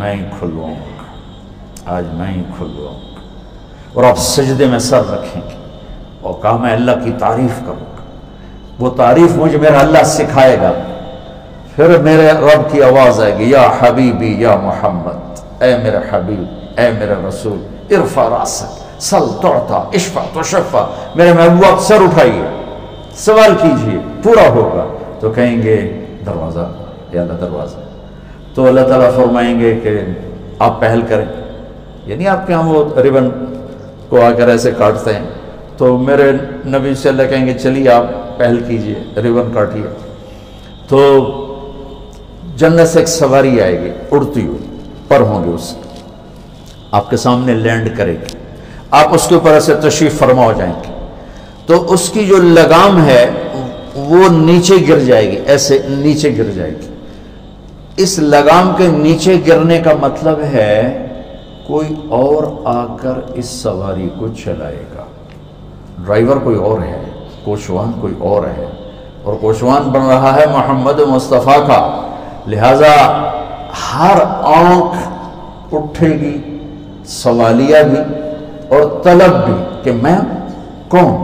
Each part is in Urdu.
میں ہی کھلواؤں گا، آج میں ہی کھلواؤں گا۔ اور آپ سجدے میں سر رکھیں گے اور کہا میں اللہ کی تعریف کروں گا، وہ تعریف مجھے میرا اللہ سکھائے گا۔ پھر میرے رب کی آواز آئے گی، یا حبیبی یا محمد، اے میرے حبیب، اے میرے رسول، ارفع راسک سل تعطا اشفع تشفع، میرے محبوب آپ سر اٹھائیے، سوال کیجئے، پورا ہوگا۔ تو کہیں گے دروازہ، یا اللہ دروازہ۔ تو اللہ تعالیٰ فرمائیں گے کہ آپ پہل کریں، یعنی آپ کے ہاں وہ ریبن کو آ کر ایسے کاٹتے ہیں، تو میرے نبی سے اللہ کہیں گے چلیے آپ پہل کیجئے، ریبن کاٹیے۔ تو جنت سے ایک سواری آئے گی اڑتی ہوئی، پر ہوں گے اس کے، آپ کے سامنے لینڈ کرے گی، آپ اس کے اوپر ایسے تشریف فرما ہو جائیں گے، تو اس کی جو لگام ہے وہ نیچے گر جائے گی، ایسے نیچے گر جائے گی۔ اس لگام کے نیچے گرنے کا مطلب ہے کوئی اور آ کر اس سواری کو چلائے گا، ڈرائیور کوئی اور ہے، کوچوان کوئی اور ہے، اور کوچوان بن رہا ہے محمد مصطفیٰ کا، لہذا ہر آنکھ اٹھے گی، سوالیہ بھی اور طلب بھی کہ میں کون،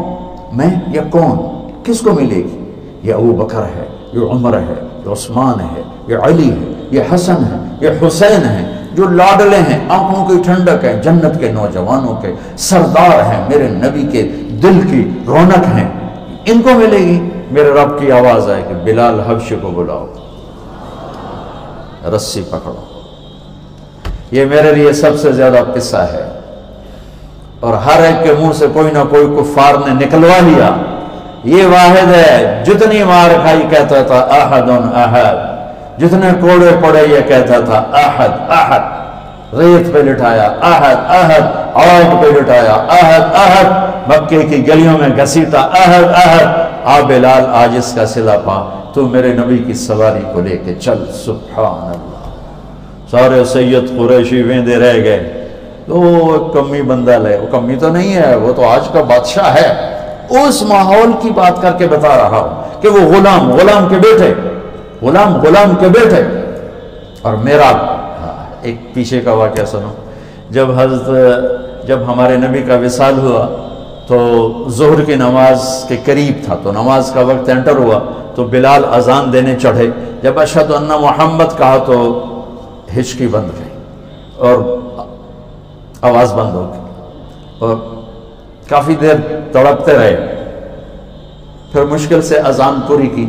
میں یا کون، کس کو ملے گی؟ یہ ابو بکر ہے، یہ عمر ہے، یہ عثمان ہے، یہ علی ہے، یہ حسن ہے، یہ حسین ہے، جو لاڈلے ہیں، آنکھوں کی ٹھنڈک ہے، جنت کے نوجوانوں کے سردار ہیں، میرے نبی کے دل کی رونق ہیں، ان کو ملے گی۔ میرے رب کی آواز آئے کہ بلال حبشی کو بلاؤ، رسی پکڑو۔ یہ میرے لیے سب سے زیادہ قصہ ہے، اور ہر ایک کے منہ سے کوئی نہ کوئی کفار نے نکلوا لیا۔ یہ واحد ہے جتنی مار کھائی کہتا تھا احد احد، جتنے کوڑے پڑے یہ کہتا تھا احد احد، ریت پہ لٹایا احد احد، آگ پہ لٹایا احد احد، مکے کی گلیوں میں گھسیٹا احد احد۔ آ بلال آج اس کا صلہ پا، تو میرے نبی کی سواری کو لے کے چل۔ سبحان اللہ۔ سارے سید قریشی ویندے رہ گئے، تو وہ کمی بندہ لے، وہ کمی تو نہیں ہے، وہ تو آج کا بادشاہ ہے۔ اس ماحول کی بات کر کے بتا رہا ہوں کہ وہ غلام کے بیٹے، غلام کے بیٹے۔ اور میرا ایک پیچھے کا واقعہ سنو، جب ہمارے نبی کا وصال ہوا تو ظہر کی نماز کے قریب تھا، تو نماز کا وقت انٹر ہوا، تو بلال اذان دینے چڑھے۔ جب اشہد ان محمد کہا تو ہچکی بند گئی اور آواز بند ہو گئی، اور کافی دیر تڑپتے رہے۔ پھر مشکل سے اذان پوری کی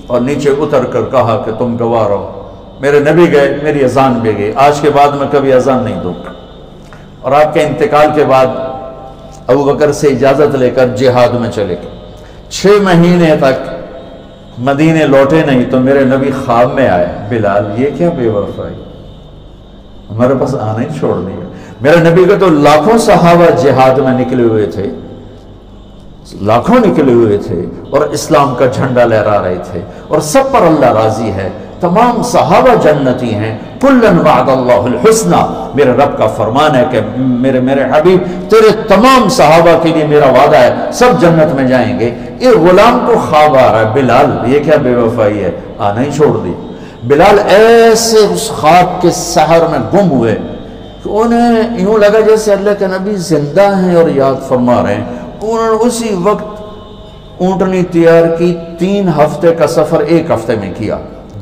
اور نیچے اتر کر کہا کہ تم گواہ رہو، میرے نبی گئے، میری اذان بھی گئی، آج کے بعد میں کبھی اذان نہیں دوں گا۔ اور آپ کے انتقال کے بعد ابو بکر سے اجازت لے کر جہاد میں چلے گئے۔ 6 مہینے تک مدینے لوٹے نہیں، تو میرے نبی خواب میں آئے، بلال یہ کیا بے وفائی، ہمارے پاس آنا ہی چھوڑ دیا۔ میرے نبی کے تو لاکھوں صحابہ جہاد میں نکلے ہوئے تھے، لاکھوں نکلے ہوئے تھے، اور اسلام کا جھنڈا لہرا رہے تھے، اور سب پر اللہ راضی ہے، تمام صحابہ جنتی ہیں۔ کلن وعد اللہ الحسنہ، میرے رب کا فرمان ہے کہ میرے حبیب تیرے تمام صحابہ کے لیے میرا وعدہ ہے، سب جنت میں جائیں گے۔ یہ غلام کو خواب آ رہا ہے، بلال یہ کیا بے وفائی ہے، آنا ہی چھوڑ دی۔ بلال ایسے اس خواب کے سحر میں گم ہوئے کہ انہیں یوں لگا جیسے اللہ کے نبی زندہ ہیں اور یاد فرما رہے ہیں۔ انہوں نے اسی وقت اونٹنی تیار کی، 3 ہفتے کا سفر 1 ہفتے میں کیا،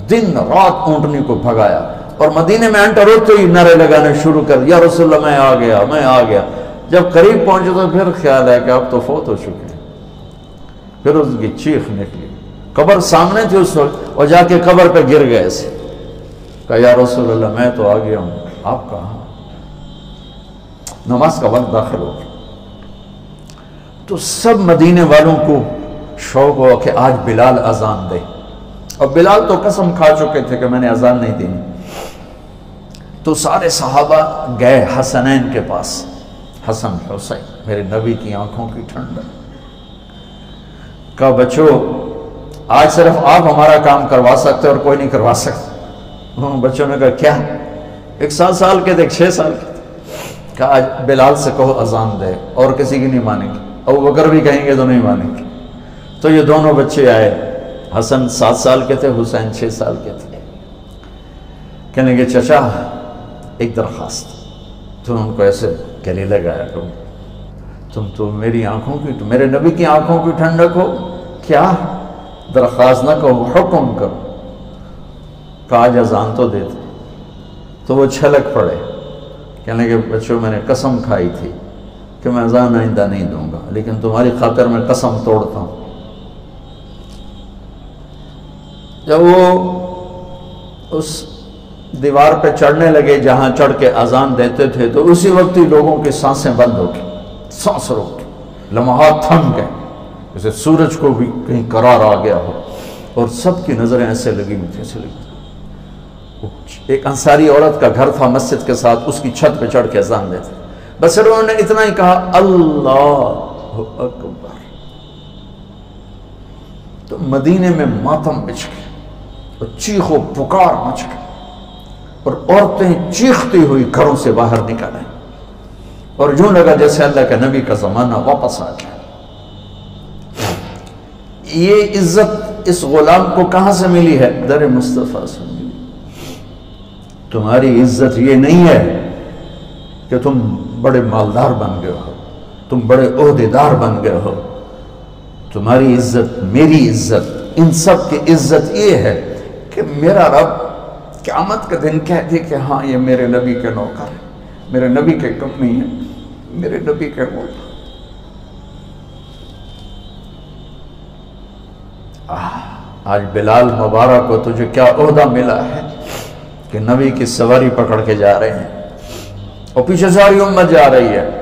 دن رات اونٹنی کو بھگایا، اور مدینے میں انٹر ہوتے ہی نعرے لگانے شروع کر، یا رسول اللہ میں آ گیا۔ جب قریب پہنچے تو پھر خیال ہے کہ اب تو فوت ہو چکے ہیں۔ پھر اس کی چیخ نکلی، قبر سامنے تھی اس وقت، اور جا کے قبر پہ گر گئے ایسے، کہا یا رسول اللہ میں تو آ گیا ہوں، آپ کہاں؟ نماز کا وقت داخل ہو گیا، تو سب مدینے والوں کو شوق ہوا کہ آج بلال اذان دے، اور بلال تو قسم کھا چکے تھے کہ میں نے اذان نہیں دینی۔ تو سارے صحابہ گئے حسنین کے پاس، حسن حسین میرے نبی کی آنکھوں کی ٹھنڈک، کہا بچو آج صرف آپ ہمارا کام کروا سکتے اور کوئی نہیں کروا سکتا۔ بچوں نے کہا کیا؟ ایک 7 سال کے تھے، ایک 6 سال کے تھے۔ کہا آج بلال سے کہو اذان دے، اور کسی کی نہیں مانیں گے، ابو بکر بھی کہیں گے تو نہیں مانیں گے۔ تو یہ دونوں بچے آئے، حسن 7 سال کے تھے، حسین 6 سال کے تھے۔ کہنے لگے چچا ایک درخواست. تو ان کو ایسے گلے لگایا کرو، تم تو میری آنکھوں کی، تو میرے نبی کی آنکھوں کی ٹھنڈک ہو. کیا درخواست نہ کہو، حکم کرو. آج اذان تو دیتے. تو وہ چھلک پڑے، کہنے کہ بچوں میں نے قسم کھائی تھی کہ میں اذان آئندہ نہیں دوں گا، لیکن تمہاری خاطر میں قسم توڑتا ہوں. جب وہ اس دیوار پہ چڑھنے لگے جہاں چڑھ کے اذان دیتے تھے، تو اسی وقت ہی لوگوں کی سانسیں بند ہو گئی، سانس روک گئی، لمحات تھم گئے، جیسے سورج کو بھی کہیں قرار آ گیا ہو، اور سب کی نظریں ایسے لگی ہوئی تھی، ایسے لگی. ایک انصاری عورت کا گھر تھا مسجد کے ساتھ، اس کی چھت پہ چڑھ کے اذان دیتے. بس انہوں نے اتنا ہی کہا اللہ اکبر، تو مدینے میں ماتم بچھ گئے اور چیخ و پکار مچ گئی، اور عورتیں چیختی ہوئی گھروں سے باہر نکل آئیں، اور یوں لگا جیسے اللہ کے نبی کا زمانہ واپس آ گیا. یہ عزت اس غلام کو کہاں سے ملی ہے؟ در مصطفیٰ سے ملی. تمہاری عزت یہ نہیں ہے کہ تم بڑے مالدار بن گئے ہو، تم بڑے عہدیدار بن گئے ہو. تمہاری عزت، میری عزت، ان سب کی عزت یہ ہے کہ میرا رب قیامت کا دن کہہ دے کہ ہاں یہ میرے نبی کے نوکر ہیں، میرے نبی کے کمی ہیں، میرے نبی کے غلام. آج بلال مبارک کو تجھے کیا عہدہ ملا ہے کہ نبی کی سواری پکڑ کے جا رہے ہیں، اور پیچھے ساری امت جا رہی ہے.